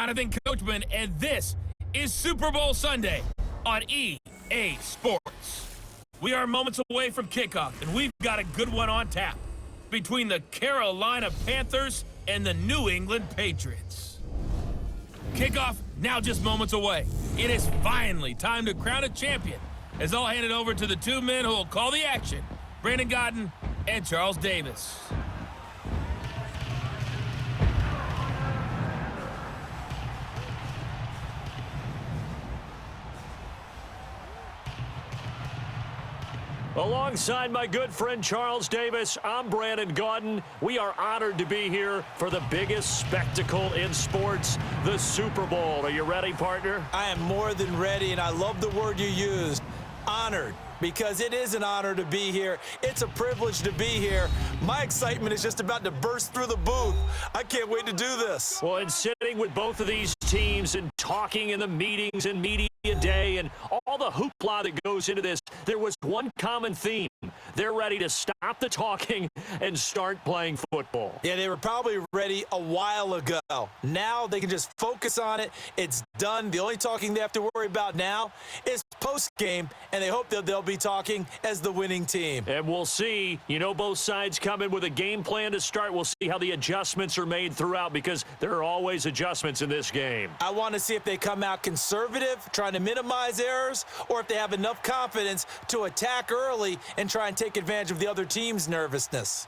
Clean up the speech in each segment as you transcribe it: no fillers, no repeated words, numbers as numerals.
Jonathan Coachman, and this is Super Bowl Sunday on EA Sports. We are moments away from kickoff, and we've got a good one on tap between the Carolina Panthers and the New England Patriots. Kickoff now just moments away. It is finally time to crown a champion, as I'll hand it over to the two men who will call the action, Brandon Godden and Charles Davis. Alongside my good friend Charles Davis, I'm Brandon Godden. We are honored to be here for the biggest spectacle in sports, the Super Bowl. Are you ready, partner? I am more than ready, and I love the word you used, honored, because it is an honor to be here. It's a privilege to be here. My excitement is just about to burst through the booth. I can't wait to do this. Well, and sitting with both of these teams and talking in the meetings and media day and all the hoopla that goes into this, there was one common theme. They're ready to stop the talking and start playing football. Yeah, they were probably ready a while ago. Now they can just focus on it. It's done. The only talking they have to worry about now is post-game, and they hope that they'll be talking as the winning team. And we'll see. You know, both sides come in with a game plan to start. We'll see how the adjustments are made throughout, because there are always adjustments in this game. I want to see if they come out conservative, trying to minimize errors, or if they have enough confidence to attack early and try and take advantage of the other team's nervousness.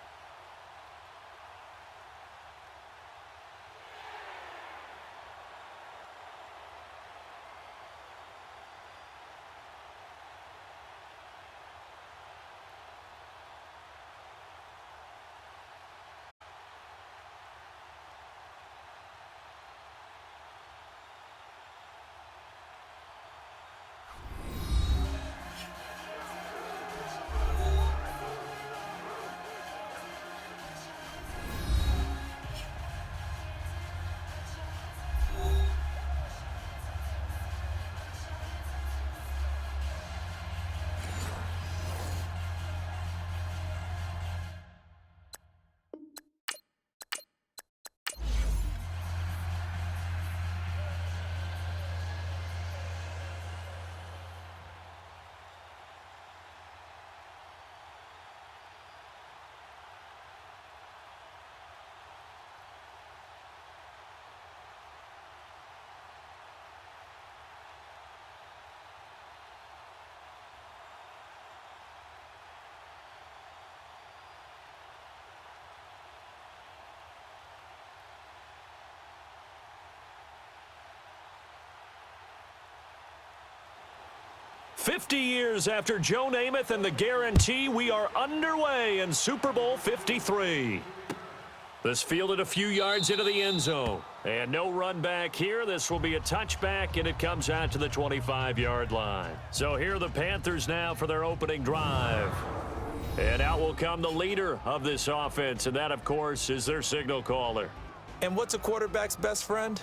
"50 years after Joe Namath and the guarantee, we are underway in Super Bowl 53. This fielded a few yards into the end zone. And no run back here. This will be a touchback, and it comes out to the 25-yard line. So here are the Panthers now for their opening drive. And out will come the leader of this offense, and that, of course, is their signal caller. And what's a quarterback's best friend?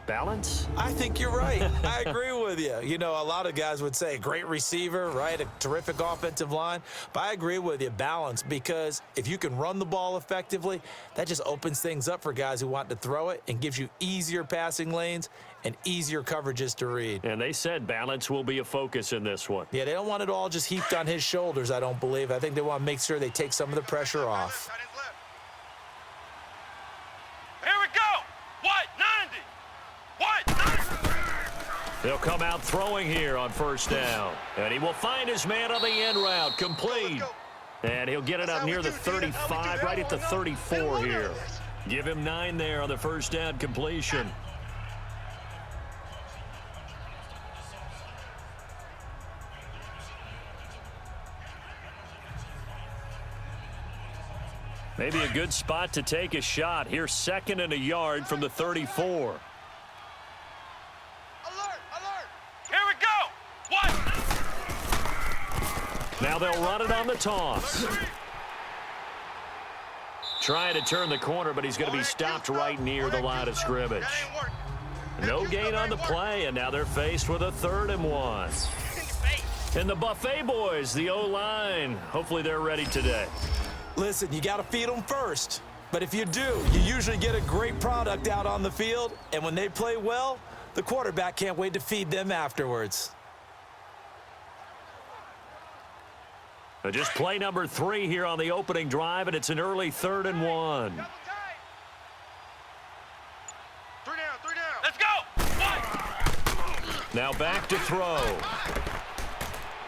Balance? I think you're right. I agree with you. You know, a lot of guys would say great receiver, right? A terrific offensive line. But I agree with you, balance, because if you can run the ball effectively, that just opens things up for guys who want to throw it and gives you easier passing lanes and easier coverages to read. And they said balance will be a focus in this one. Yeah, they don't want it all just heaped on his shoulders, I don't believe. I think they want to make sure they take some of the pressure off. Here we go. What? 90. They'll come out throwing here on first down. And he will find his man on the end route, complete. And he'll get it up near the 35, right at the 34 here. Give him 9 there on the first down completion. Maybe a good spot to take a shot. Here's 2nd and a yard from the 34. Now they'll run it on the toss. Trying to turn the corner, but he's going to be stopped right near the line of scrimmage. No gain on the play, and now they're faced with a 3rd and 1. And the Buffet boys, the O-line, hopefully they're ready today. Listen, you got to feed them first. But if you do, you usually get a great product out on the field, and when they play well, the quarterback can't wait to feed them afterwards. Just play number 3 here on the opening drive, and it's an early 3rd and 1. 3 down. Let's go. 1. Now back to throw.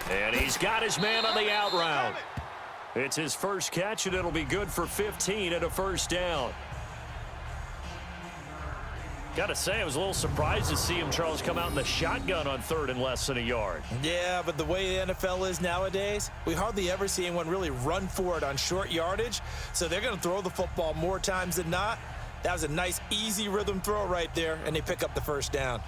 And he's got his man on the out route. It's his first catch, and it'll be good for 15 and a first down. Got to say, I was a little surprised to see him, Charles, come out in the shotgun on 3rd and less than a yard. Yeah, but the way the NFL is nowadays, we hardly ever see anyone really run for it on short yardage, so they're going to throw the football more times than not. That was a nice, easy rhythm throw right there, and they pick up the first down.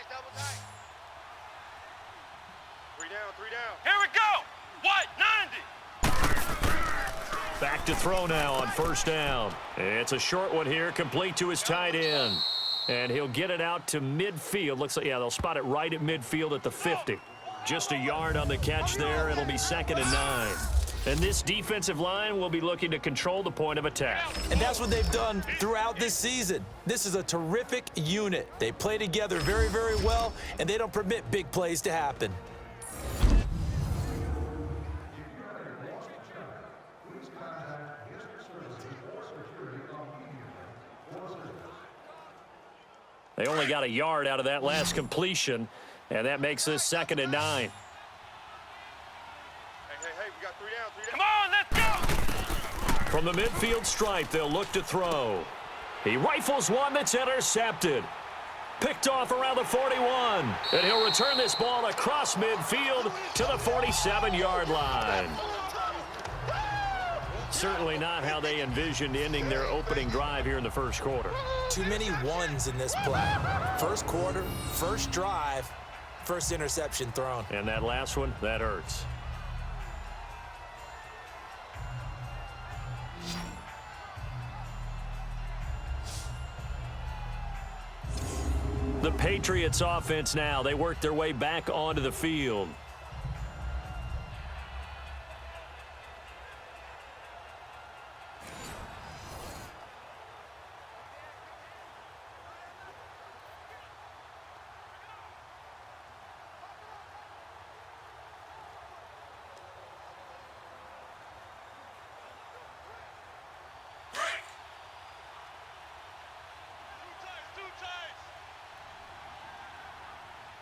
Double tight. 3 down. Here we go. What? 90. Back to throw now on first down. It's a short one here, complete to his tight end. And he'll get it out to midfield. Looks like, yeah, they'll spot it right at midfield at the 50. Just a yard on the catch there. It'll be 2nd and 9. And this defensive line will be looking to control the point of attack. And that's what they've done throughout this season. This is a terrific unit. They play together very, very well, and they don't permit big plays to happen. They only got a yard out of that last completion, and that makes this 2nd and 9. Hey, we got 3 down. Come on, let's go. From the midfield stripe, they'll look to throw. He rifles one that's intercepted. Picked off around the 41. And he'll return this ball across midfield to the 47-yard line. Certainly not how they envisioned ending their opening drive here in the first quarter. Too many ones in this play. First quarter, first drive, first interception thrown. And that last one, that hurts. The Patriots offense now, they work their way back onto the field.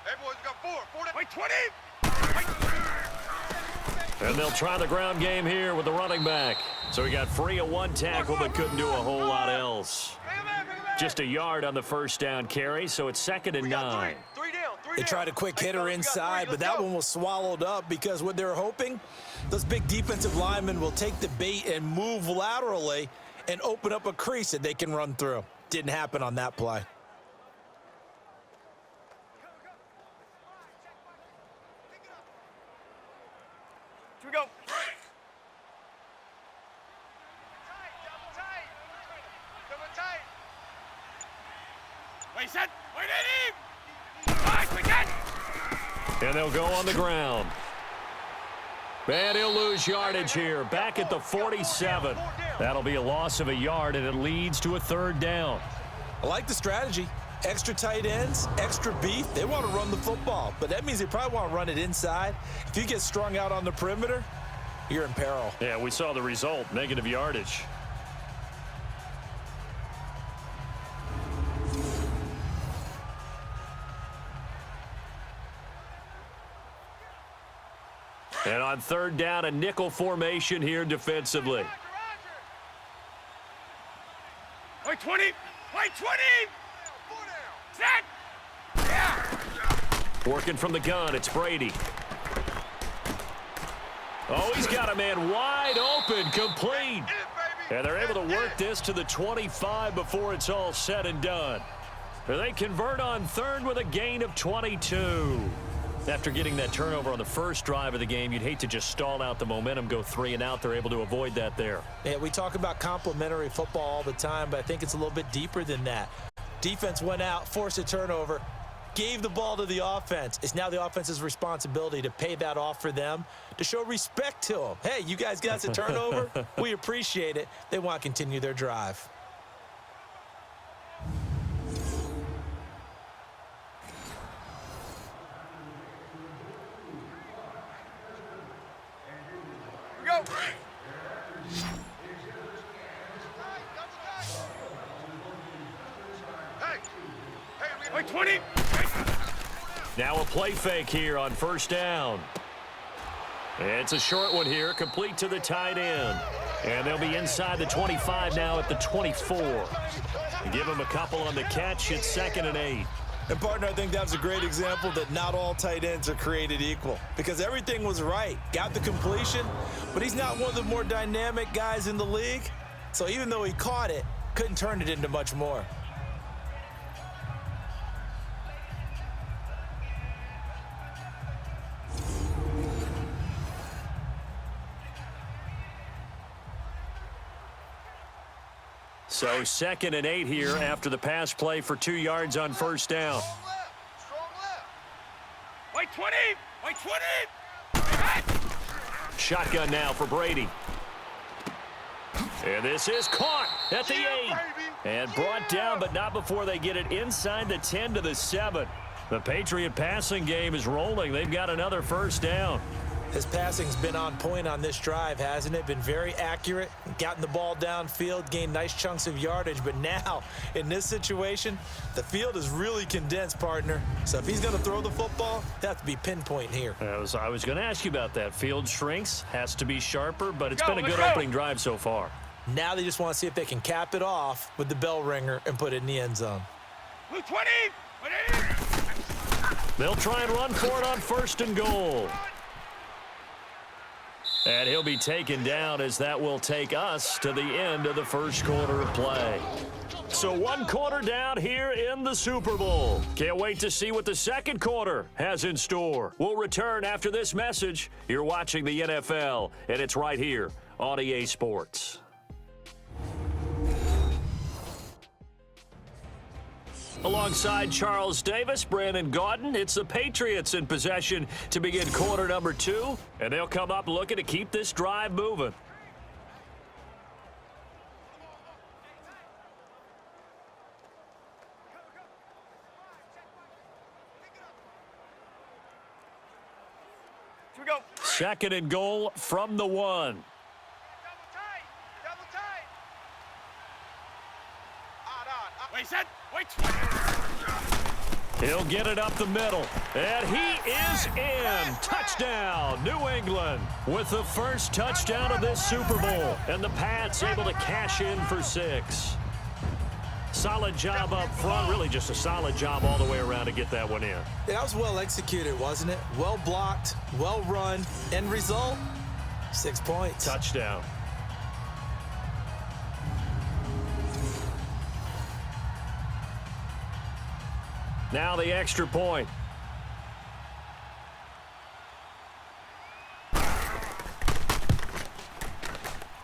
Hey, boys, we got 4 down. Wait, 20. And they'll try the ground game here with the running back. So he got free of one tackle but couldn't do a whole lot else. Just a yard on the first down carry, so it's 2nd and 9. 3 down. They tried a quick hitter inside, but that one was swallowed up because what they're hoping, those big defensive linemen will take the bait and move laterally and open up a crease that they can run through. Didn't happen on that play. Here we go. Double tight. Wait, set. Wait, Eddie. Nice, we got. And they'll go on the ground. And he'll lose yardage here. Back at the 47. That'll be a loss of a yard, and it leads to a 3rd down. I like the strategy. Extra tight ends, extra beef. They want to run the football, but that means they probably want to run it inside. If you get strung out on the perimeter, you're in peril. Yeah, we saw the result, negative yardage. And on 3rd down, a nickel formation here defensively. Wait, 20. Wait, 20. Set. Yeah. Working from the gun, it's Brady. Oh, he's got a man wide open, complete. And they're able to work this to the 25 before it's all said and done. They convert on 3rd with a gain of 22. After getting that turnover on the first drive of the game, you'd hate to just stall out the momentum, go 3 and out. They're able to avoid that there. Yeah, we talk about complementary football all the time, but I think it's a little bit deeper than that. Defense went out, forced a turnover, gave the ball to the offense. It's now the offense's responsibility to pay that off for them, to show respect to them. Hey, you guys got us a turnover. We appreciate it. They want to continue their drive. Go. Hey, 20. Now a play fake here on first down. It's a short one here, complete to the tight end. And they'll be inside the 25 now at the 24. Give them a couple on the catch. It's 2nd and 8. And, partner, I think that was a great example that not all tight ends are created equal, because everything was right. Got the completion, but he's not one of the more dynamic guys in the league. So even though he caught it, couldn't turn it into much more. So 2nd and 8 here after the pass play for 2 yards on first down. Strong left. Wait, 20. Wait, 20. Shotgun now for Brady. And this is caught at the 8. And brought down, but not before they get it inside the 10 to the 7. The Patriot passing game is rolling. They've got another first down. His passing's been on point on this drive, hasn't it? Been very accurate, gotten the ball downfield, gained nice chunks of yardage. But now, in this situation, the field is really condensed, partner. So if he's going to throw the football, it has to be pinpoint here. I was going to ask you about that. Field shrinks, has to be sharper, but it's been a good opening drive so far. Now they just want to see if they can cap it off with the bell ringer and put it in the end zone. 20. They'll try and run for it on 1st and goal. And he'll be taken down as that will take us to the end of the first quarter of play. So 1 quarter down here in the Super Bowl. Can't wait to see what the second quarter has in store. We'll return after this message. You're watching the NFL, and it's right here on EA Sports. Alongside Charles Davis, Brandon Gaudin, it's the Patriots in possession to begin quarter number 2, and they'll come up looking to keep this drive moving. Here we go. 2nd and goal from the 1. Double tight. Wait, set. Wait. He'll get it up the middle, and he is in. Touchdown, New England, with the first touchdown of this Super Bowl, and the Pats able to cash in for 6. Solid job up front, really just a solid job all the way around to get that one in. Yeah, that was well executed, wasn't it? Well blocked, well run. End result, 6 points. Touchdown. Now the extra point.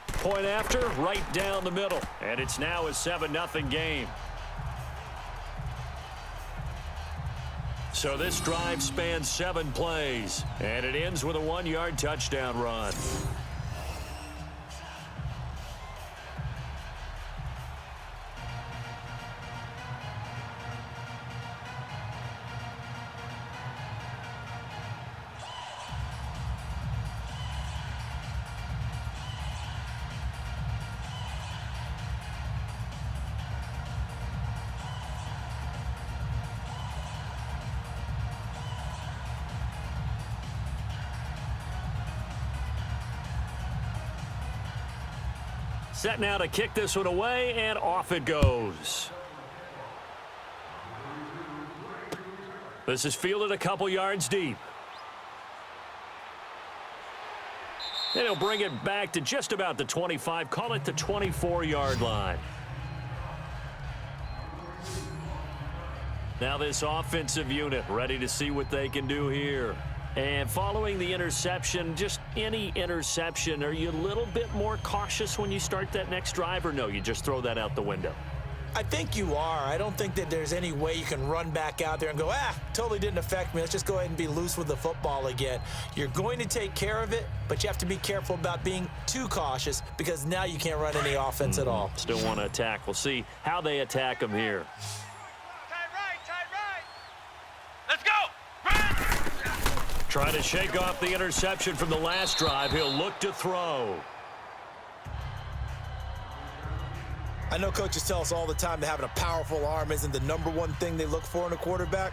Point after, right down the middle. And it's now a 7-0 game. So this drive spans 7 plays, and it ends with a 1-yard touchdown run. Set now to kick this one away, and off it goes. This is fielded a couple yards deep. And he'll bring it back to just about the 25, call it the 24-yard line. Now this offensive unit ready to see what they can do here. And following the interception, just any interception, are you a little bit more cautious when you start that next drive, or no, you just throw that out the window? I think you are. I don't think that there's any way you can run back out there and go, totally didn't affect me. Let's just go ahead and be loose with the football again. You're going to take care of it, but you have to be careful about being too cautious because now you can't run any offense at all. Still want to attack. We'll see how they attack them here. Tight right. Let's go. Trying to shake off the interception from the last drive. He'll look to throw. I know coaches tell us all the time that having a powerful arm isn't the #1 thing they look for in a quarterback.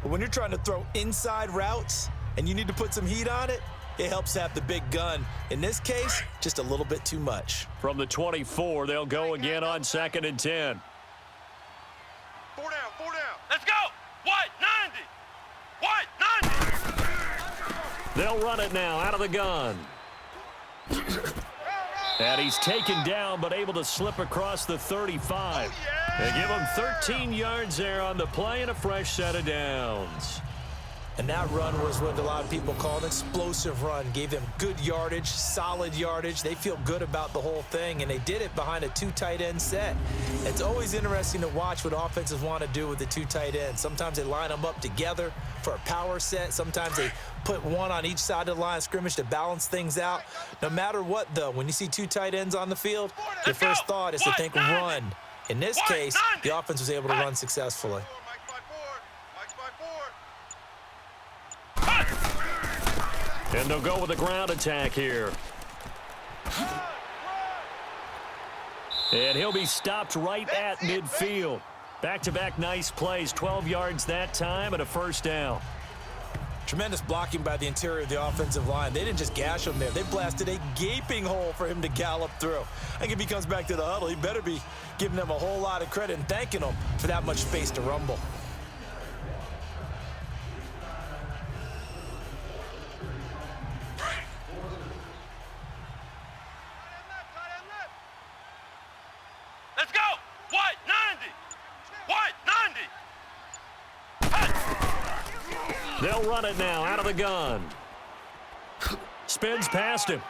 But when you're trying to throw inside routes and you need to put some heat on it, it helps to have the big gun. In this case, just a little bit too much. From the 24, they'll go again on 2nd and 10. 4 down. Let's go. What? 90. What? 90. They'll run it now out of the gun. And he's taken down, but able to slip across the 35. They give him 13 yards there on the play and a fresh set of downs. And that run was what a lot of people call an explosive run. Gave them good yardage, solid yardage. They feel good about the whole thing, and they did it behind a 2 tight end set. It's always interesting to watch what offenses want to do with the 2 tight ends. Sometimes they line them up together for a power set. Sometimes they put one on each side of the line of scrimmage to balance things out. No matter what, though, when you see 2 tight ends on the field, your first thought is to think run. In this case, the offense was able to run successfully. And they'll go with a ground attack here. And he'll be stopped right at midfield. Back-to-back nice plays, 12 yards that time and a first down. Tremendous blocking by the interior of the offensive line. They didn't just gash him there. They blasted a gaping hole for him to gallop through. I think if he comes back to the huddle, he better be giving them a whole lot of credit and thanking them for that much space to rumble. Let's go. What? 90. What? 90. They'll run it now out of the gun. Spins past him.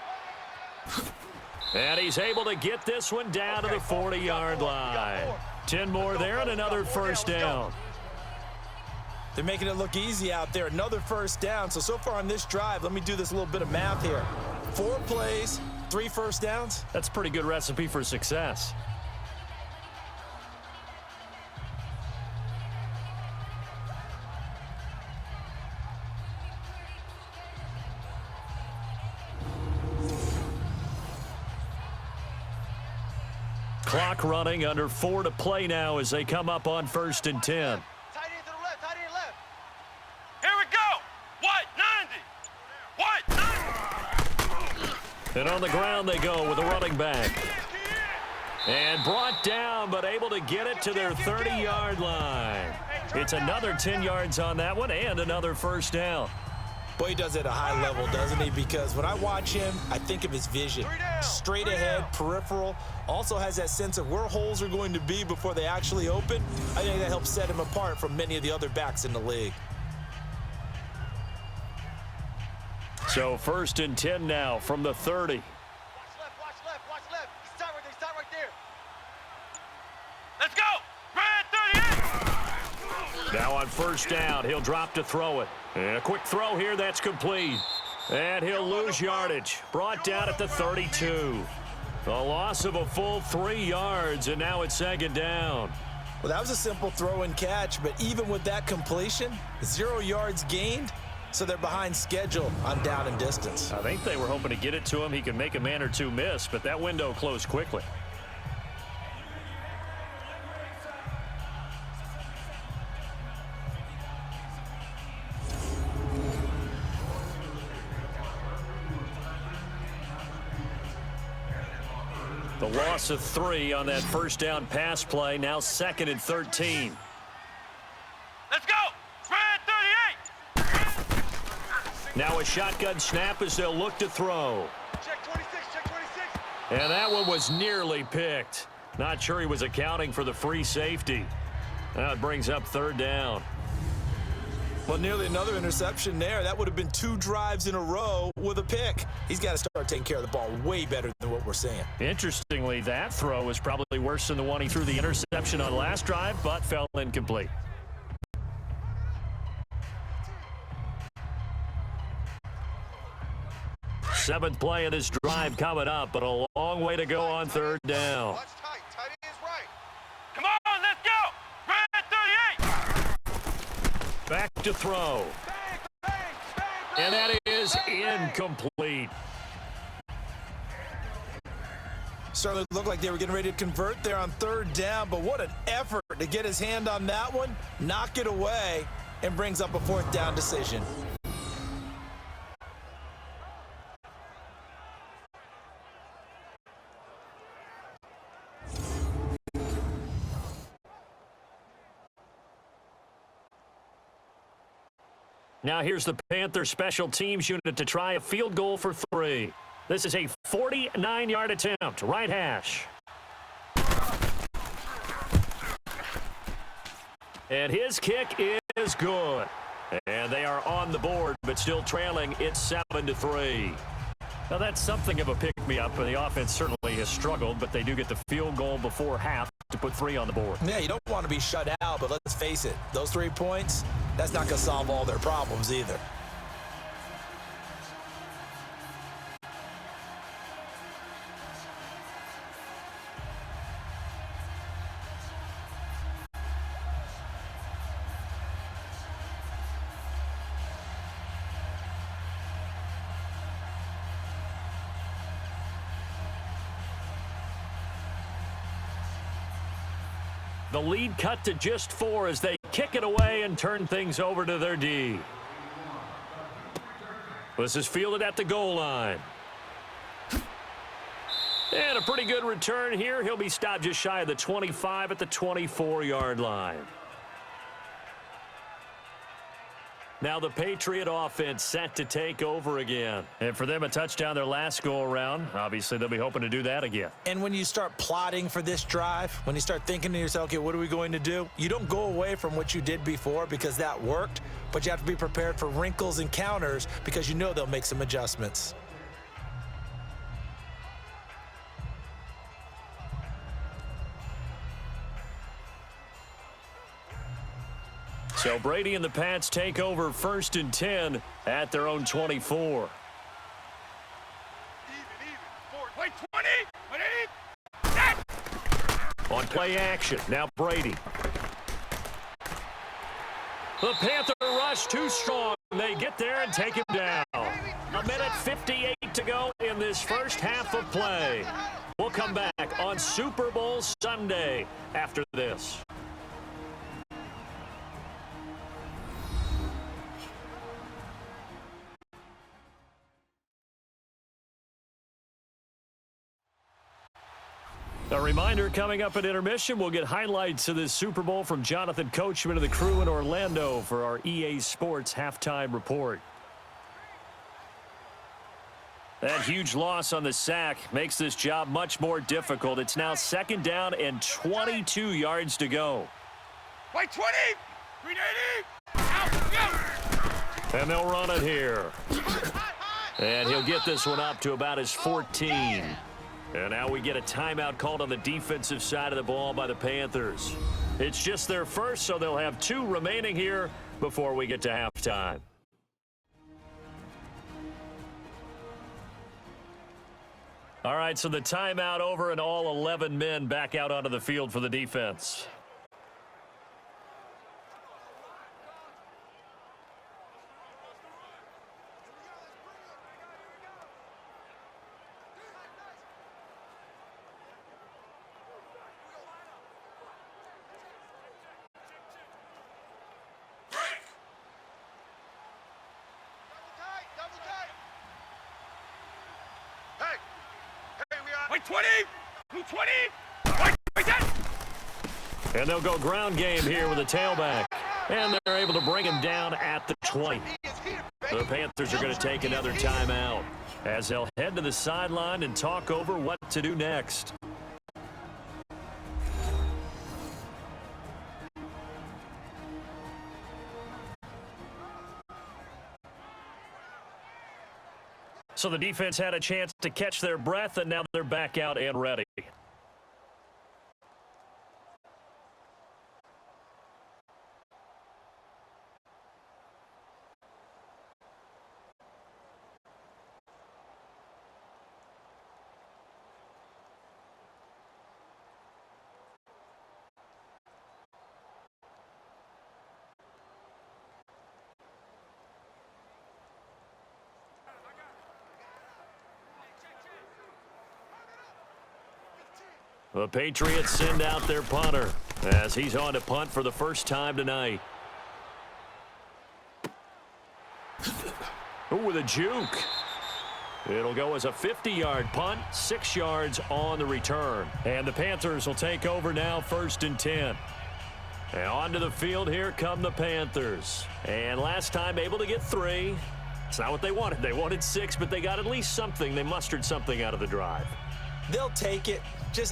And he's able to get this one down to the 40-yard line. 10 more there and another first down. They're making it look easy out there. Another first down. So far on this drive, let me do this little bit of math here. 4 plays, 3 first downs. That's a pretty good recipe for success. Clock running, under 4 to play now as they come up on 1st and 10. Tight end to the left. Tight end left. Here we go. What? 90. What? 90. And on the ground they go with a running back. And brought down, but able to get it to their 30-yard line. It's another 10 yards on that one and another first down. Boy, he does it at a high level, doesn't he? Because when I watch him, I think of his vision. Straight ahead, peripheral. Also has that sense of where holes are going to be before they actually open. I think that helps set him apart from many of the other backs in the league. So 1st and 10 now from the 30. Watch left. Stop right there. Let's go. Red 38. Now on 1st down, he'll drop to throw it. And a quick throw here, that's complete. And he'll lose yardage. Brought down at the 32. A loss of a full 3 yards, and now it's 2nd down. Well, that was a simple throw and catch, but even with that completion, 0 yards gained, so they're behind schedule on down and distance. I think they were hoping to get it to him. He could make a man or two miss, but that window closed quickly. The loss of 3 on that first down pass play. Now 2nd and 13. Let's go. Red 38. Now a shotgun snap as they'll look to throw. Check 26. And that one was nearly picked. Not sure he was accounting for the free safety. Now it brings up third down. Well, nearly another interception there. That would have been 2 drives in a row with a pick. He's got to start taking care of the ball way better than what we're seeing. Interestingly, that throw was probably worse than the one he threw the interception on last drive, but fell incomplete. Seventh play of this drive coming up, but a long way to go on third down. Watch tight. Tight end is right. Come on, let's go. Red 38. Back to throw. Bang, bang, bang, bang. And that is incomplete. Certainly looked like they were getting ready to convert there on third down, but what an effort to get his hand on that one, knock it away, and brings up a fourth down decision. Now here's the Panthers special teams unit to try a field goal for 3. This is a 49-yard attempt, right hash. And his kick is good. And they are on the board, but still trailing. It's 7-3. Now that's something of a pick-me-up, and the offense certainly has struggled, but they do get the field goal before half to put 3 on the board. Yeah, you don't want to be shut out, but let's face it, those 3 points, that's not going to solve all their problems either. The lead cut to just 4 as they kick it away and turn things over to their D. This is fielded at the goal line. And a pretty good return here. He'll be stopped just shy of the 25 at the 24-yard line. Now the Patriot offense set to take over again. And for them, a touchdown their last go-around. Obviously, they'll be hoping to do that again. And when you start plotting for this drive, when you start thinking to yourself, okay, what are we going to do? You don't go away from what you did before because that worked, but you have to be prepared for wrinkles and counters because you know they'll make some adjustments. So Brady and the Pats take over 1st and 10 at their own 24. Even. Wait, 20. Set. On play action, now Brady. The Panther rush too strong. They get there and take him down. 1:58 to go in this first half of play. We'll come back on Super Bowl Sunday after this. A reminder, coming up at intermission, we'll get highlights of this Super Bowl from Jonathan Coachman and the crew in Orlando for our EA Sports halftime report. That huge loss on the sack makes this job much more difficult. It's now 2nd down and 22 yards to go. Wait, 20. 380. Out, go. And they'll run it here. And he'll get this one up to about his 14. And now we get a timeout called on the defensive side of the ball by the Panthers. It's just their first, so they'll have 2 remaining here before we get to halftime. All right, so the timeout over and all 11 men back out onto the field for the defense. Wait, 20. 220. Wait, that. And they'll go ground game here with a tailback. And they're able to bring him down at the 20. The Panthers are going to take another timeout as they'll head to the sideline and talk over what to do next. So the defense had a chance to catch their breath, and now they're back out and ready. The Patriots send out their punter as he's on to punt for the first time tonight. Ooh, with a juke. It'll go as a 50-yard punt, 6 yards on the return. And the Panthers will take over now, 1st and 10. And onto the field, here come the Panthers. And last time able to get 3. It's not what they wanted. They wanted 6, but they got at least something. They mustered something out of the drive. They'll take it.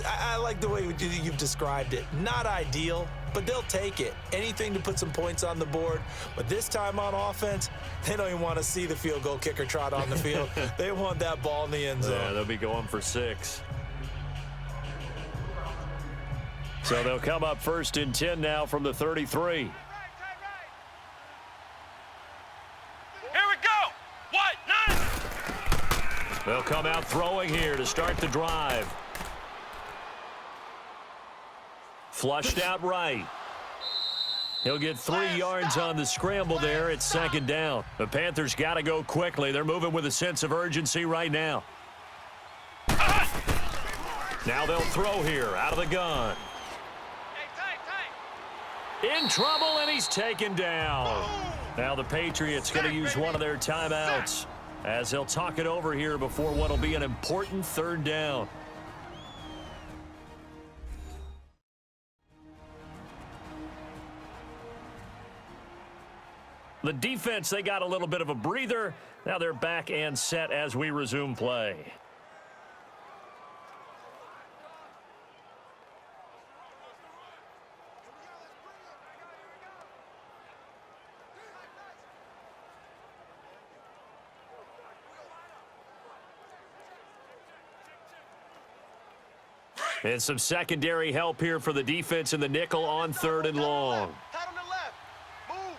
I like the way you've described it. Not ideal, but they'll take it. Anything to put some points on the board. But this time on offense, they don't even want to see the field goal kicker trot on the field. They want that ball in the end zone. Yeah, they'll be going for 6. So they'll come up 1st and 10 now from the 33. Here we go. What? 9. They'll come out throwing here to start the drive. Flushed out right. He'll get 3 yards on the scramble there. It's 2nd down. The Panthers got to go quickly. They're moving with a sense of urgency right now. Now they'll throw here out of the gun. In trouble, and he's taken down. Now the Patriots going to use one of their timeouts as they'll talk it over here before what will be an important 3rd down. The defense, they got a little bit of a breather. Now they're back and set as we resume play. And some secondary help here for the defense in the nickel on 3rd and long. Tight on the left. Move.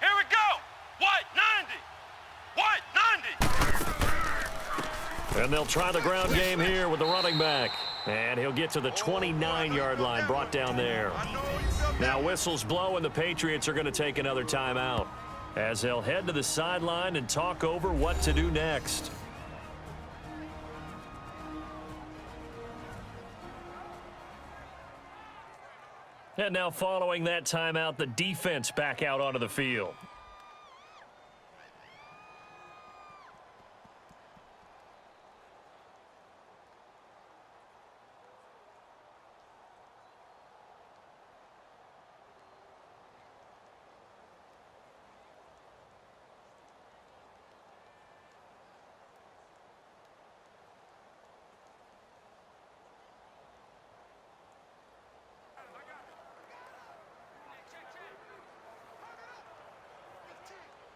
Here we go. What? 90. What? 90. And they'll try the ground game here with the running back. And he'll get to the 29-yard line, brought down there. Now whistles blow, and the Patriots are going to take another timeout as they'll head to the sideline and talk over what to do next. And now following that timeout, the defense back out onto the field.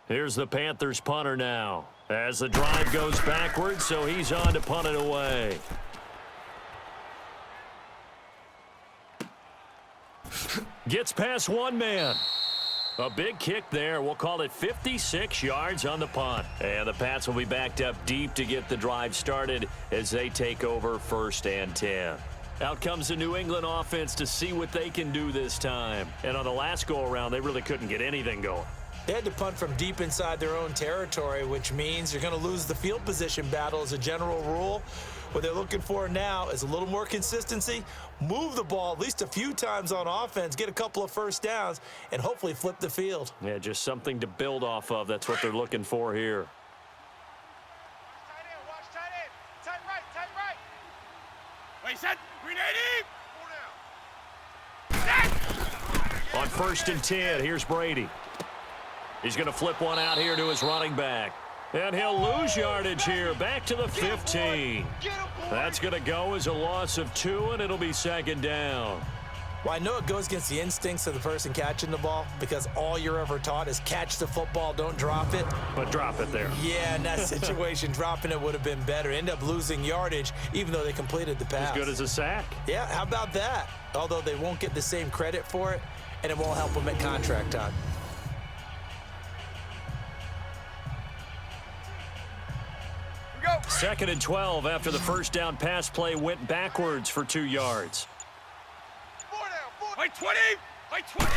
Here's the Panthers punter now as the drive goes backwards, so he's on to punt it away. Gets past one man. A big kick there. We'll call it 56 yards on the punt. And the Pats will be backed up deep to get the drive started as they take over 1st and 10. Out comes the New England offense to see what they can do this time. And on the last go-around, they really couldn't get anything going. They had to punt from deep inside their own territory, which means you're going to lose the field position battle as a general rule. What they're looking for now is a little more consistency, move the ball at least a few times on offense, get a couple of 1st downs, and hopefully flip the field. Yeah, just something to build off of. That's what they're looking for here. Watch tight end. Tight right. Tight right. Wait, set. 380. On 1st and 10, here's Brady. He's going to flip one out here to his running back. And he'll lose yardage here, back to the 15. That's going to go as a loss of 2, and it'll be 2nd down. Well, I know it goes against the instincts of the person catching the ball because all you're ever taught is catch the football, don't drop it. But drop it there. Yeah, in that situation, dropping it would have been better. End up losing yardage, even though they completed the pass. As good as a sack. Yeah, how about that? Although they won't get the same credit for it, and it won't help them at contract time. Here we go. 2nd and 12 after the first down pass play went backwards for 2 yards. 4 down. 4. By 20. By 20.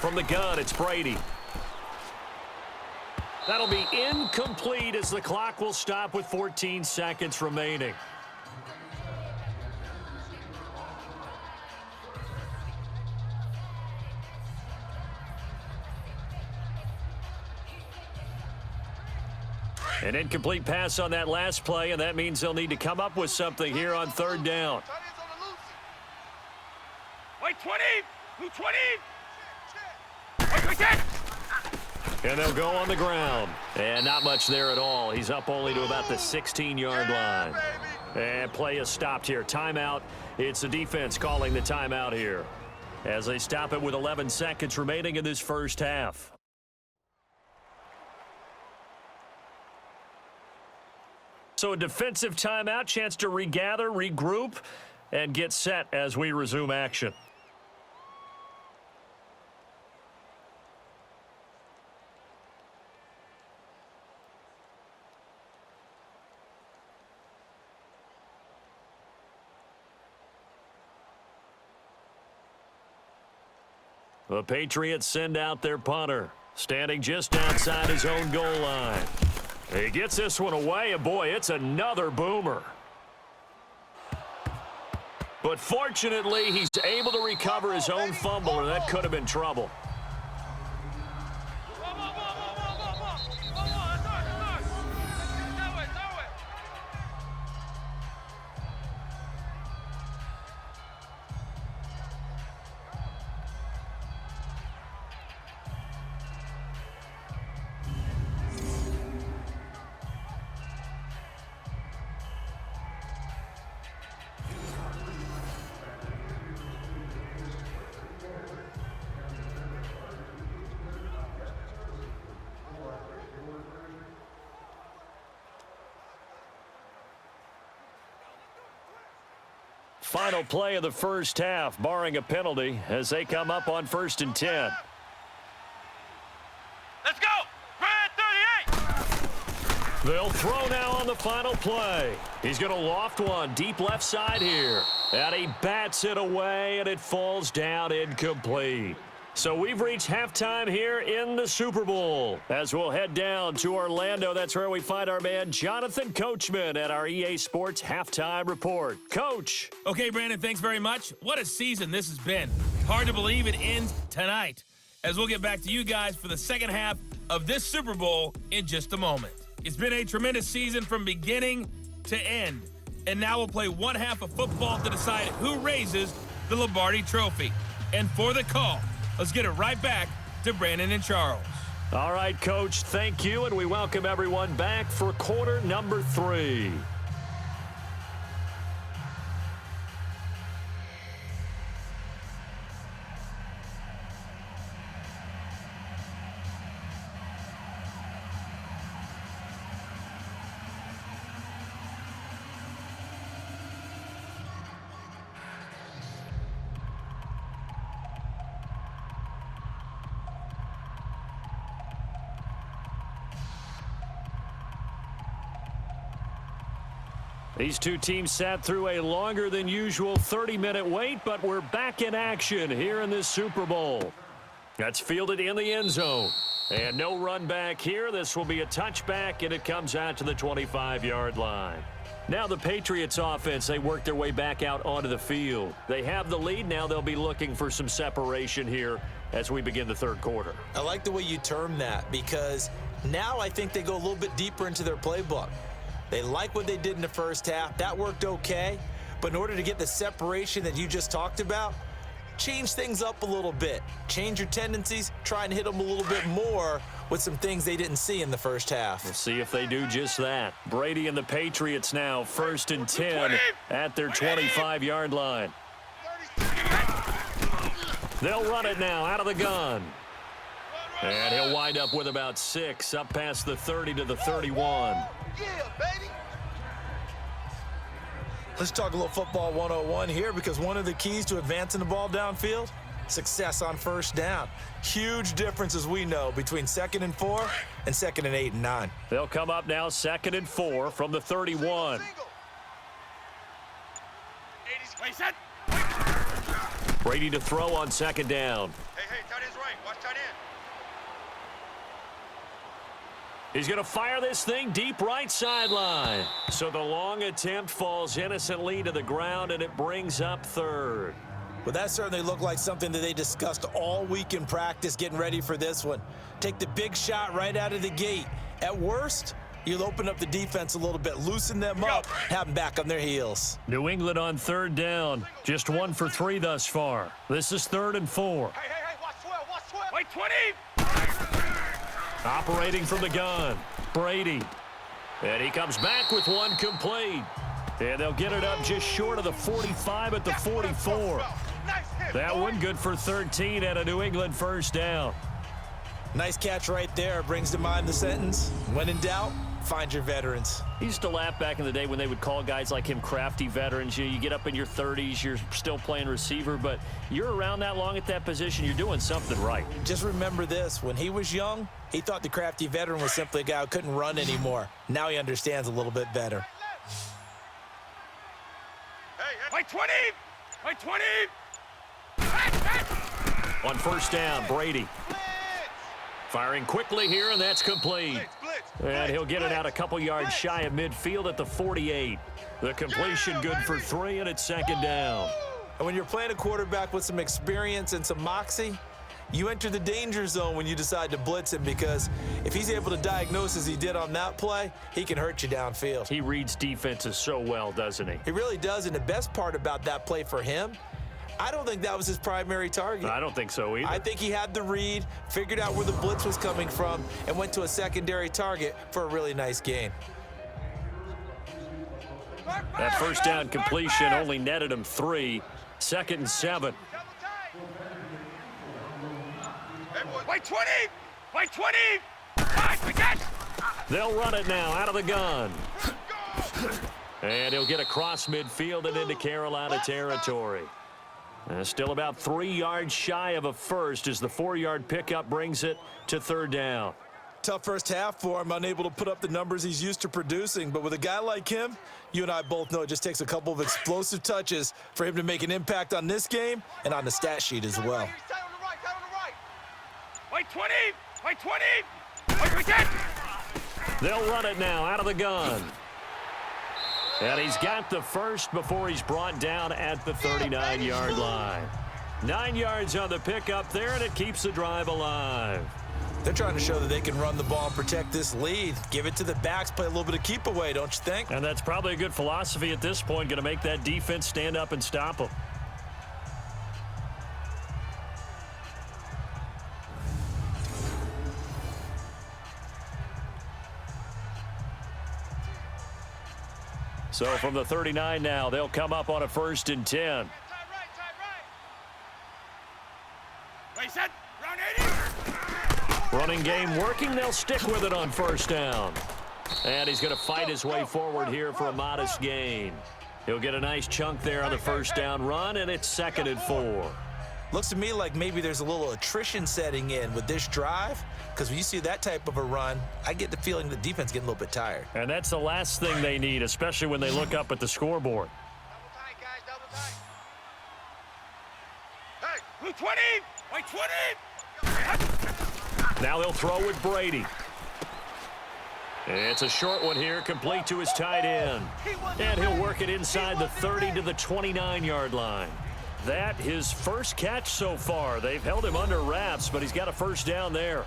From the gun, it's Brady. That'll be incomplete as the clock will stop with 14 seconds remaining. An incomplete pass on that last play, and that means they'll need to come up with something here on 3rd down. By 20. Blue 20. By 10. And they'll go on the ground. And not much there at all. He's up only to about the 16-yard line. And play is stopped here. Timeout. It's the defense calling the timeout here as they stop it with 11 seconds remaining in this first half. So a defensive timeout, chance to regather, regroup, and get set as we resume action. The Patriots send out their punter, standing just outside his own goal line. He gets this one away, and boy, it's another boomer. But fortunately, he's able to recover his own fumble, or that could have been trouble. Final play of the first half, barring a penalty, as they come up on 1st and 10. Let's go. Red 38. They'll throw now on the final play. He's going to loft one deep left side here. And he bats it away, and it falls down incomplete. So we've reached halftime here in the Super Bowl. As we'll head down to Orlando, that's where we find our man Jonathan Coachman at our EA Sports Halftime Report. Coach. Okay, Brandon, thanks very much. What a season this has been. Hard to believe it ends tonight, as we'll get back to you guys for the second half of this Super Bowl in just a moment. It's been a tremendous season from beginning to end, and now we'll play one half of football to decide who raises the Lombardi Trophy. And for the call, let's get it right back to Brandon and Charles. All right, Coach, thank you, and we welcome everyone back for quarter number 3. These two teams sat through a longer than usual 30-minute wait, but we're back in action here in this Super Bowl. That's fielded in the end zone. And no run back here. This will be a touchback, and it comes out to the 25-yard line. Now the Patriots offense, they work their way back out onto the field. They have the lead. Now they'll be looking for some separation here as we begin the third quarter. I like the way you term that, because now I think they go a little bit deeper into their playbook. They like what they did in the first half. That worked okay. But in order to get the separation that you just talked about, change things up a little bit. Change your tendencies. Try and hit them a little bit more with some things they didn't see in the first half. We'll see if they do just that. Brady and the Patriots now 1st and 10 at their 25-yard line. 30. They'll run it now out of the gun. And he'll wind up with about 6, up past the 30 to the 31. Yeah, baby. Let's talk a little football 101 here, because one of the keys to advancing the ball downfield, success on first down. Huge difference, as we know, between 2nd and 4 and 2nd and 8 and 9. They'll come up now 2nd and 4 from the 31. Brady to throw on 2nd down. Hey, tight end's right. Watch tight end. He's going to fire this thing deep right sideline. So the long attempt falls innocently to the ground, and it brings up 3rd. Well, that certainly looked like something that they discussed all week in practice getting ready for this one. Take the big shot right out of the gate. At worst, you'll open up the defense a little bit, loosen them up, have them back on their heels. New England on 3rd down. Just 1 for 3 thus far. This is 3rd and 4. Hey, watch 12. Wait, 20. Operating from the gun, Brady. And he comes back with one complete. And they'll get it up just short of the 45 at the 44. That one good for 13 and a New England first down. Nice catch right there. Brings to mind the sentence, when in doubt, find your veterans. He used to laugh back in the day when they would call guys like him crafty veterans. You get up in your 30s, you're still playing receiver, but you're around that long at that position, you're doing something right. Just remember this, when he was young, he thought the crafty veteran was simply a guy who couldn't run anymore. Now he understands a little bit better. Wait, 20. Wait, 20. On first down, Brady. Firing quickly here, and that's complete. And he'll get it out a couple yards shy of midfield at the 48. The completion good for 3, and it's 2nd down. And when you're playing a quarterback with some experience and some moxie, you enter the danger zone when you decide to blitz him, because if he's able to diagnose as he did on that play, he can hurt you downfield. He reads defenses so well, doesn't he? He really does, and the best part about that play for him, I don't think that was his primary target. I don't think so either. I think he had the read, figured out where the blitz was coming from, and went to a secondary target for a really nice gain. That first down completion only netted him 3. 2nd and 7. Wait, 20. Wait, 20. Five, again. They'll run it now out of the gun. And he'll get across midfield and into Carolina territory. Still about 3 yards shy of a first as the 4-yard pickup brings it to 3rd down. Tough first half for him, unable to put up the numbers he's used to producing. But with a guy like him, you and I both know it just takes a couple of explosive touches for him to make an impact on this game and on the stat sheet as well. Wait, 20. Wait, 20. Wait, again. They'll run it now out of the gun. And he's got the first before he's brought down at the 39-yard line. 9 yards on the pickup there, and it keeps the drive alive. They're trying to show that they can run the ball and protect this lead. Give it to the backs, play a little bit of keep away, don't you think? And that's probably a good philosophy at this point, going to make that defense stand up and stop them. So from the 39 now, they'll come up on a 1st and 10. Wait, set. Round 80. Running game working. They'll stick with it on 1st down. And he's going to fight his way forward here for a modest gain. He'll get a nice chunk there on the 1st down run, and it's 2nd and 4. Looks to me like maybe there's a little attrition setting in with this drive, because when you see that type of a run, I get the feeling the defense getting a little bit tired. And that's the last thing they need, especially when they look up at the scoreboard. Double tight, guys, double tight. Hey, 20. Wait, 20. Now they'll throw with Brady. It's a short one here, complete to his tight end. And he'll work it inside the 30 to the 29-yard line. That his first catch so far. They've held him under wraps, but he's got a 1st down there.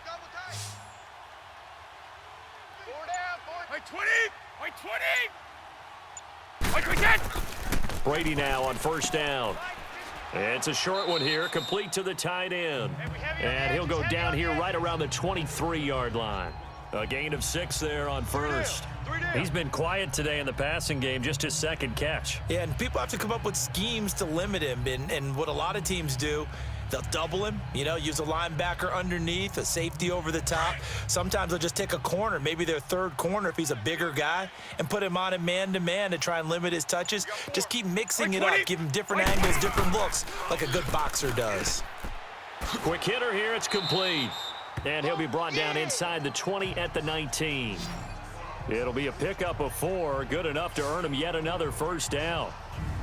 Double tight. 4 down. Wait, 20. Wait, 20. Wait, again. Brady now on 1st down. It's a short one here, complete to the tight end. And he'll go down here right around the 23-yard line. A gain of 6 there on first. He's been quiet today in the passing game, just his second catch. Yeah, and people have to come up with schemes to limit him. And what a lot of teams do, they'll double him, use a linebacker underneath, a safety over the top. Sometimes they'll just take a corner, maybe their third corner if he's a bigger guy, and put him on a man-to-man to try and limit his touches. Just keep mixing it up, give him different angles, different looks, like a good boxer does. Quick hitter here, it's complete. And he'll be brought down inside the 20 at the 19. It'll be a pickup of 4, good enough to earn him yet another first down.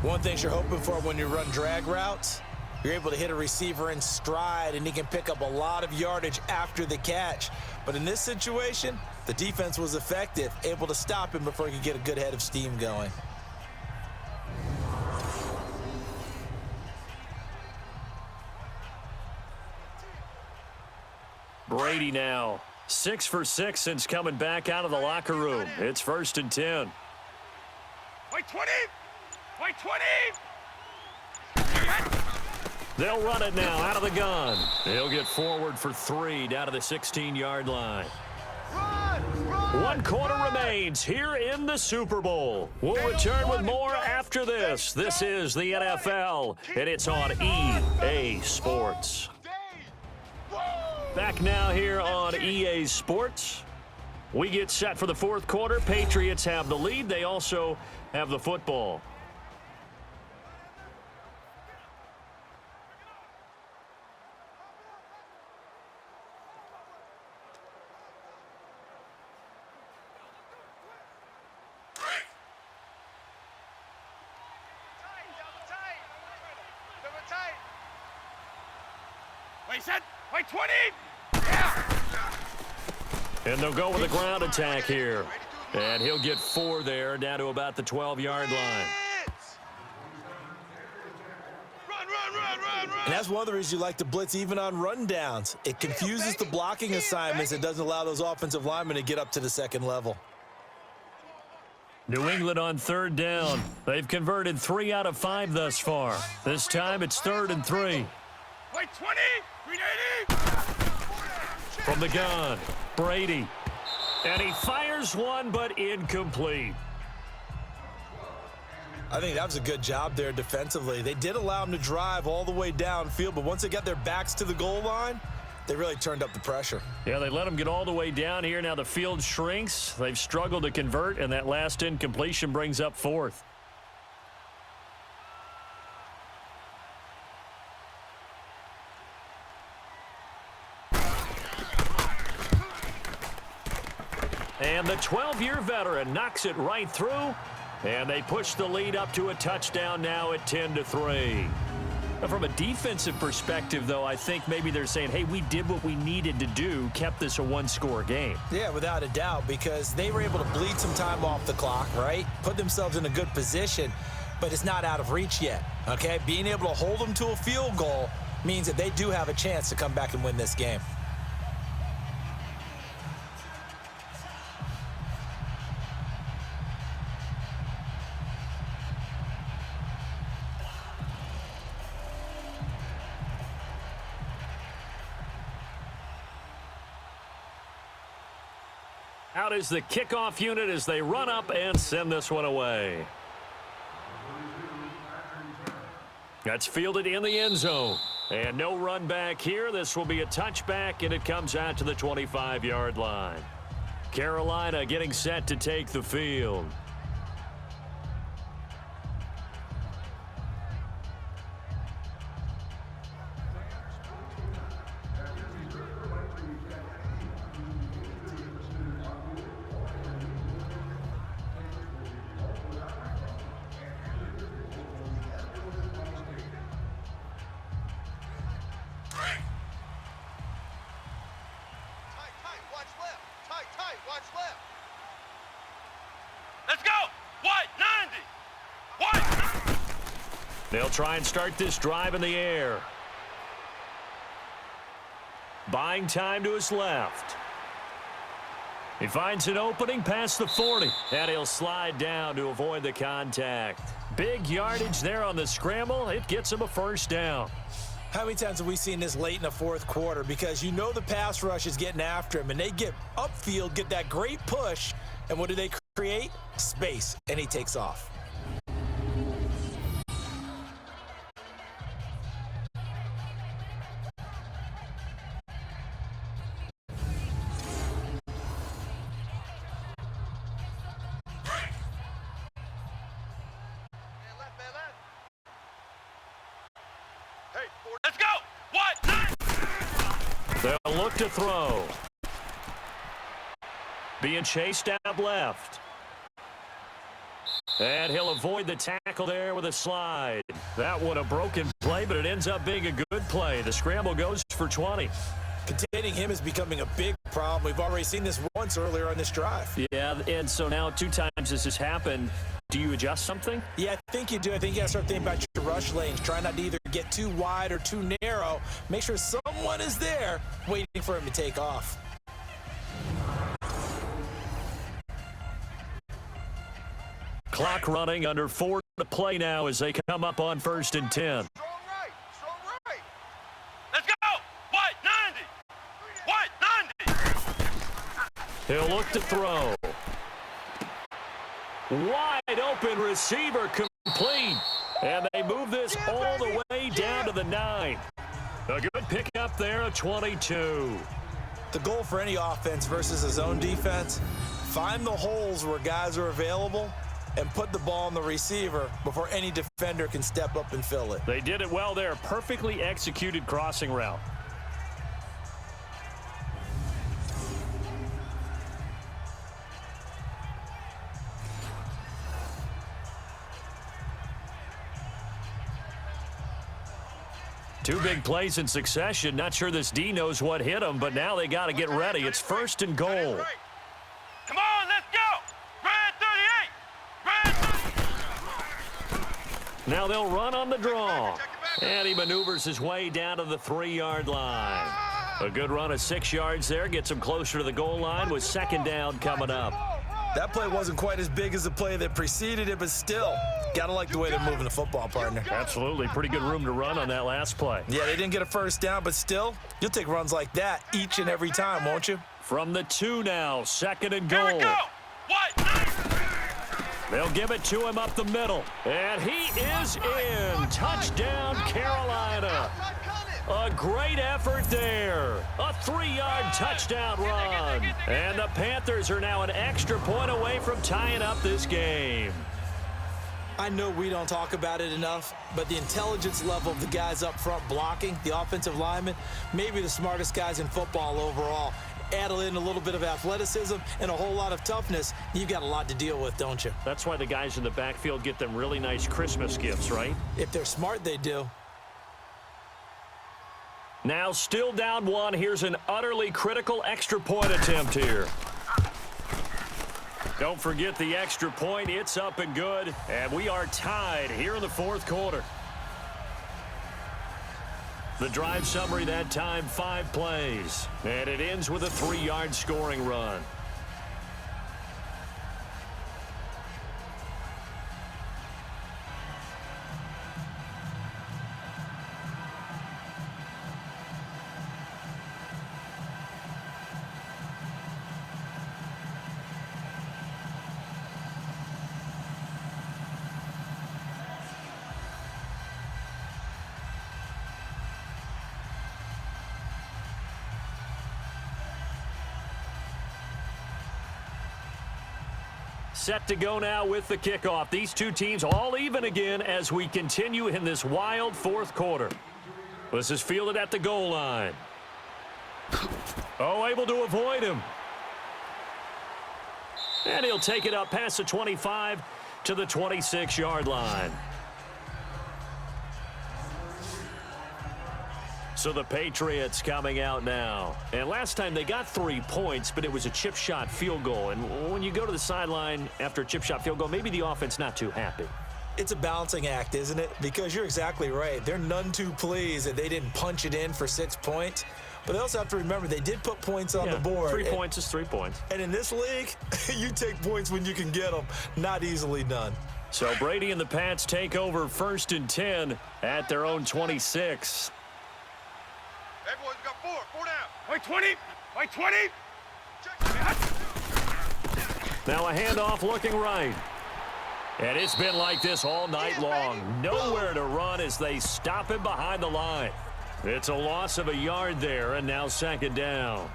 One thing you're hoping for when you run drag routes, you're able to hit a receiver in stride, and he can pick up a lot of yardage after the catch. But in this situation, the defense was effective, able to stop him before he could get a good head of steam going. Brady now, 6 for 6 since coming back out of the locker room. It's 1st and 10. Wait, 20! Wait, 20! They'll run it now out of the gun. He'll get forward for 3 down to the 16-yard line. One quarter remains here in the Super Bowl. We'll return with more after this. This is the NFL, and it's on EA Sports. Back now here on EA Sports. We get set for the 4th quarter. Patriots have the lead. They also have the football. Wait, set. Wait, 20! And they'll go with a ground attack here. And he'll get 4 there, down to about the 12-yard line. And that's one of the reasons you like to blitz even on rundowns. It confuses the blocking assignments. It doesn't allow those offensive linemen to get up to the second level. New England on 3rd down. They've converted 3 out of 5 thus far. This time it's 3rd and 3. Wait, 20! 380! From the gun, Brady. And he fires one, but incomplete. I think that was a good job there defensively. They did allow him to drive all the way downfield, but once they got their backs to the goal line, they really turned up the pressure. Yeah, they let him get all the way down here. Now the field shrinks. They've struggled to convert, and that last incompletion brings up 4th. And the 12-year veteran knocks it right through, and they push the lead up to a touchdown now at 10-3. From a defensive perspective, though, I think maybe they're saying, hey, we did what we needed to do, kept this a 1-score game. Yeah, without a doubt, because they were able to bleed some time off the clock, right? Put themselves in a good position, but it's not out of reach yet, okay? Being able to hold them to a field goal means that they do have a chance to come back and win this game. Out is the kickoff unit as they run up and send this one away. That's fielded in the end zone. And no run back here. This will be a touchback, and it comes out to the 25-yard line. Carolina getting set to take the field. Let's go! What? 90! What? They'll try and start this drive in the air. Buying time to his left. He finds an opening past the 40, and he'll slide down to avoid the contact. Big yardage there on the scramble. It gets him a first down. How many times have we seen this late in the fourth quarter? Because you know the pass rush is getting after him, and they get upfield, get that great push, and what do they create? Space, and he takes off. Let's go! What? They'll look to throw. Being chased out left. And he'll avoid the tackle there with a slide. That one a broken play, but it ends up being a good play. The scramble goes for 20. Containing him is becoming a big problem. We've already seen this once earlier on this drive. Yeah, and so now 2 times this has happened. Do you adjust something? Yeah, I think you do. I think you got to start thinking about your rush lanes. Try not to either get too wide or too narrow. Make sure someone is there waiting for him to take off. Clock running, under 4 to play now as they come up on 1st and 10. Strong right. Let's go! What? 90! What? 90! He'll look to throw. Wide open receiver complete. And they move this all the way down to the 9. A good pickup there, a 22. The goal for any offense versus a zone defense, find the holes where guys are available and put the ball on the receiver before any defender can step up and fill it. They did it well there. Perfectly executed crossing route. Two big plays in succession. Not sure this D knows what hit him, but now they got to get ready. It's 1st and goal. Come on, let's go! Red 38! Red 38! Now they'll run on the draw. And he maneuvers his way down to the 3-yard line. A good run of 6 yards there. Gets him closer to the goal line with 2nd down coming up. That play wasn't quite as big as the play that preceded it, but still, gotta like the way they're moving the football, partner. Absolutely. Pretty good room to run on that last play. Yeah, they didn't get a first down, but still, you'll take runs like that each and every time, won't you? From the 2 now, 2nd and Here we goal. go! What? They'll give it to him up the middle. And he is in. Touchdown, Carolina. A great effort there. A 3-yard touchdown run. And the Panthers are now an extra point away from tying up this game. I know we don't talk about it enough, but the intelligence level of the guys up front blocking, the offensive linemen, maybe the smartest guys in football overall. Add in a little bit of athleticism and a whole lot of toughness, you've got a lot to deal with, don't you? That's why the guys in the backfield get them really nice Christmas gifts, right? If they're smart, they do. Now still down 1. Here's an utterly critical extra point attempt here. Don't forget the extra point. It's up and good. And we are tied here in the 4th quarter. The drive summary that time, 5 plays. And it ends with a 3-yard scoring run. Set to go now with the kickoff. These two teams all even again as we continue in this wild 4th quarter. This is fielded at the goal line. Oh, able to avoid him. And he'll take it up past the 25 to the 26-yard line. So the Patriots coming out now. And last time they got 3 points, but it was a chip shot field goal. And when you go to the sideline after a chip shot field goal, maybe the offense not too happy. It's a balancing act, isn't it? Because you're exactly right. They're none too pleased that they didn't punch it in for 6 points. But they also have to remember they did put points on the board. 3 points is 3 points. And in this league, you take points when you can get them. Not easily done. So Brady and the Pats take over 1st and 10 at their own 26. Everyone's got four down. Wait, 20. Wait, 20. Now a handoff looking right. And it's been like this all night long. Nowhere to run as they stop him behind the line. It's a loss of a yard there, and now 2nd down.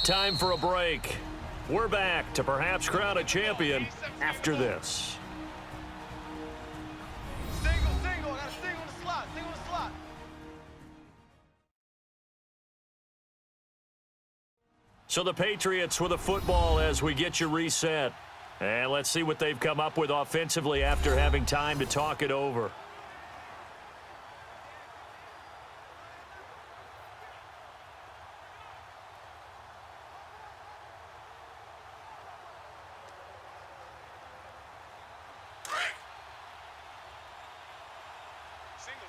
Time for a break. We're back to perhaps crown a champion after this. Single. I got a single on the slot. So the Patriots with a football as we get you reset. And let's see what they've come up with offensively after having time to talk it over.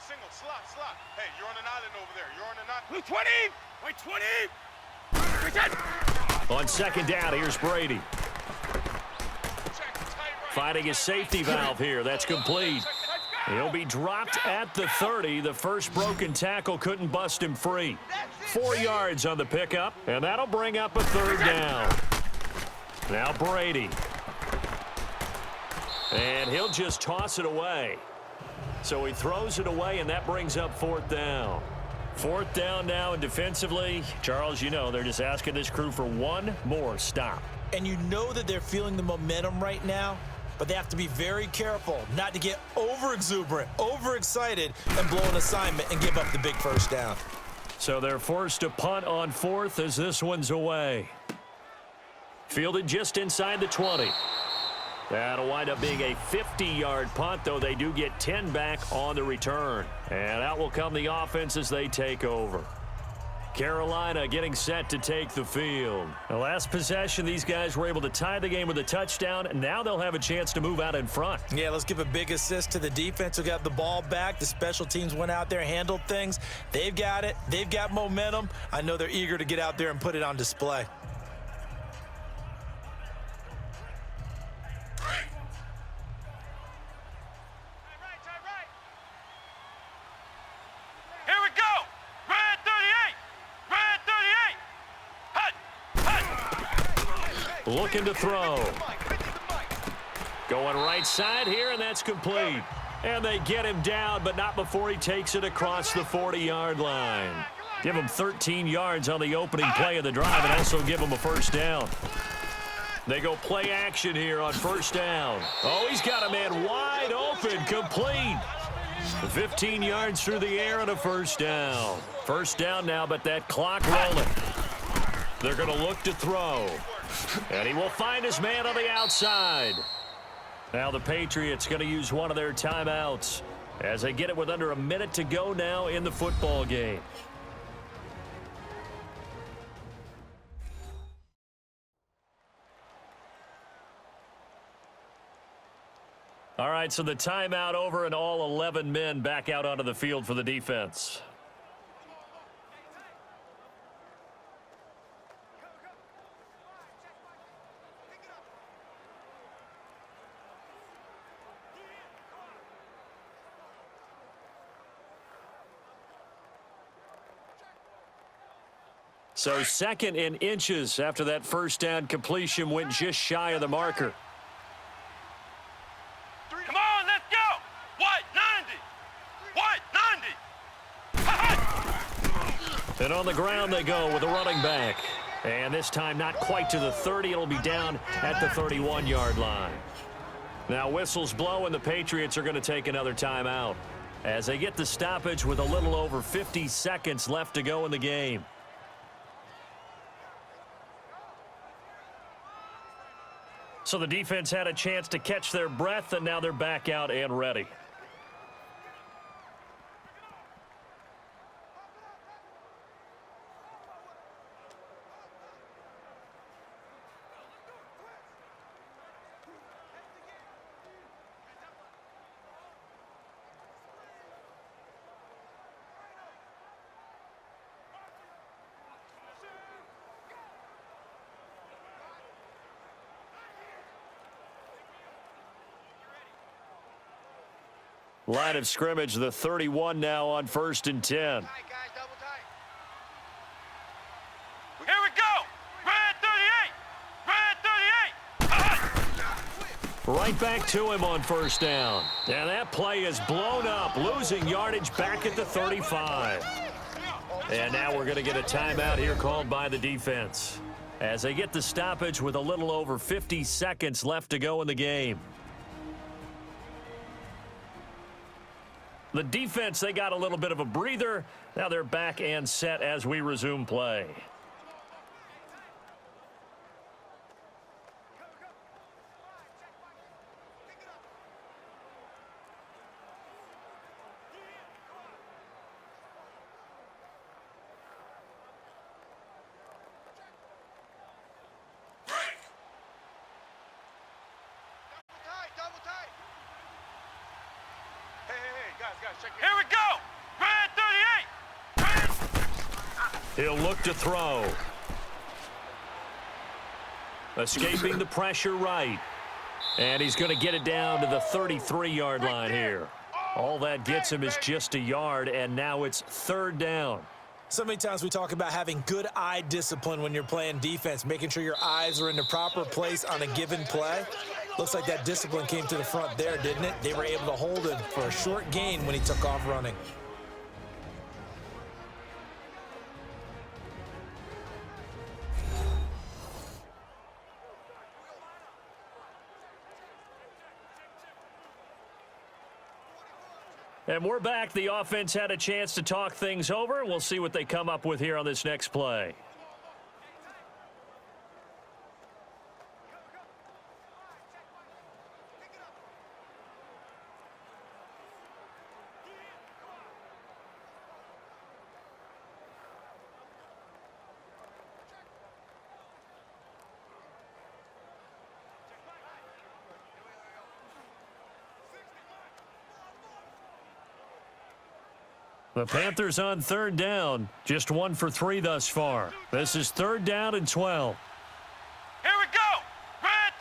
Single, slot. Hey, you're on an island over there. You're on an island. 20. Wait, 20. On 2nd down, here's Brady. Finding his safety valve here. That's complete. He'll be dropped at the 30. The first broken tackle couldn't bust him free. 4 yards on the pickup, and that'll bring up a 3rd down. Now Brady. And he'll just toss it away. So he throws it away, and that brings up 4th down. 4th down now, and defensively, Charles, you know, they're just asking this crew for one more stop. And you know that they're feeling the momentum right now, but they have to be very careful not to get over-exuberant, overexcited, and blow an assignment and give up the big 1st down. So they're forced to punt on 4th as this one's away. Fielded just inside the 20. That'll wind up being a 50-yard punt, though they do get 10 back on the return. And out will come the offense as they take over. Carolina getting set to take the field. The last possession, these guys were able to tie the game with a touchdown, and now they'll have a chance to move out in front. Yeah, let's give a big assist to the defense who got the ball back. The special teams went out there, handled things. They've got it. They've got momentum. I know they're eager to get out there and put it on display. Here we go. Red 38. Looking to throw. Going right side here, and that's complete. And they get him down, but not before he takes it across the 40-yard line. Give him 13 yards on the opening play of the drive and also give him a 1st down. They go play action here on 1st down. Oh, he's got a man wide open, complete. 15 yards through the air and a 1st down. 1st down now, but that clock rolling. They're going to look to throw. And he will find his man on the outside. Now the Patriots going to use one of their timeouts as they get it with under a minute to go now in the football game. All right, so the timeout over and all 11 men back out onto the field for the defense. So 2nd in inches after that 1st down completion went just shy of the marker. Come on, let's go. What? 90. And on the ground they go with a running back. And this time not quite to the 30. It'll be down at the 31-yard line. Now whistles blow and the Patriots are going to take another timeout as they get the stoppage with a little over 50 seconds left to go in the game. So the defense had a chance to catch their breath, and now they're back out and ready. Line of scrimmage, the 31 now on 1st and 10. Tight, guys, double tight. Here we go. Red 38. Red 38. Right back to him on 1st down. And that play is blown up, losing yardage back at the 35. And now we're going to get a timeout here called by the defense as they get the stoppage with a little over 50 seconds left to go in the game. The defense, they got a little bit of a breather. Now they're back and set as we resume play. Double tight. Hey, guys, check it. Here we go. Red 38. He'll look to throw. Escaping the pressure right. And he's going to get it down to the 33-yard line here. All that gets him is just a yard, and now it's 3rd down. So many times we talk about having good eye discipline when you're playing defense, making sure your eyes are in the proper place on a given play. Looks like that discipline came to the front there, didn't it? They were able to hold him for a short gain when he took off running. And we're back. The offense had a chance to talk things over. We'll see what they come up with here on this next play. The Panthers on 3rd down, just 1 for 3 thus far. This is 3rd down and 12. Here we go. Red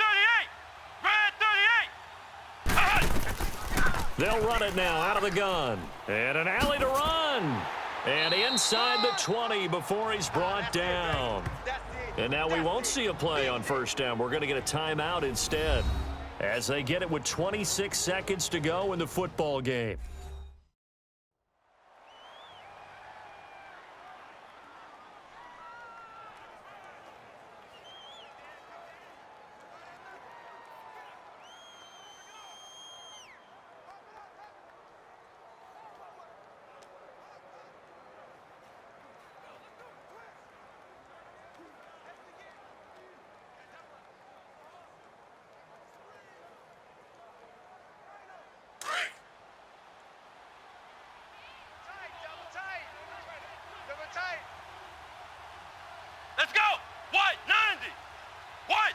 38. They'll run it now out of the gun. And an alley to run. And inside the 20 before he's brought down. And now we won't see a play on 1st down. We're going to get a timeout instead as they get it with 26 seconds to go in the football game. Let's go. What? 90. What?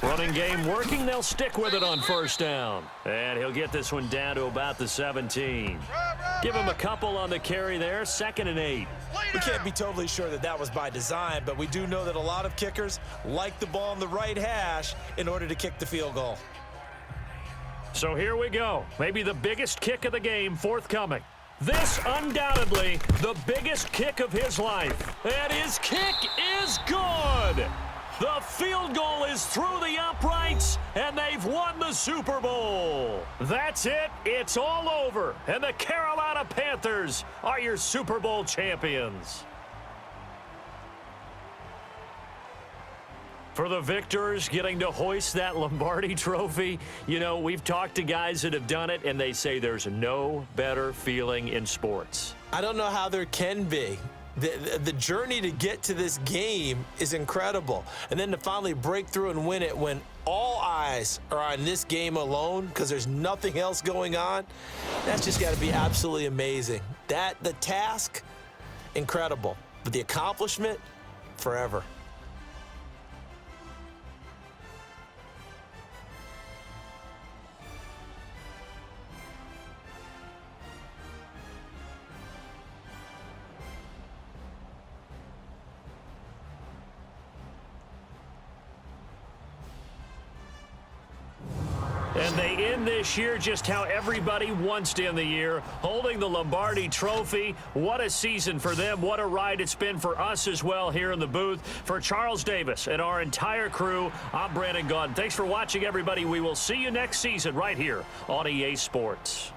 90. Running game working. They'll stick with it on 1st down. And he'll get this one down to about the 17. Give him a couple on the carry there. 2nd and 8. We can't be totally sure that that was by design, but we do know that a lot of kickers like the ball on the right hash in order to kick the field goal. So here we go. Maybe the biggest kick of the game forthcoming. This undoubtedly the biggest kick of his life. And his kick is good. The field goal is through the uprights, and they've won the Super Bowl. That's it. It's all over. And the Carolina Panthers are your Super Bowl champions. For the victors getting to hoist that Lombardi trophy, you know, we've talked to guys that have done it, and they say there's no better feeling in sports. I don't know how there can be. The journey to get to this game is incredible. And then to finally break through and win it when all eyes are on this game alone because there's nothing else going on, that's just got to be absolutely amazing. The task, incredible. But the accomplishment, forever. And they end this year just how everybody wants to end the year, holding the Lombardi Trophy. What a season for them. What a ride it's been for us as well here in the booth. For Charles Davis and our entire crew, I'm Brandon Gaudin. Thanks for watching, everybody. We will see you next season right here on EA Sports.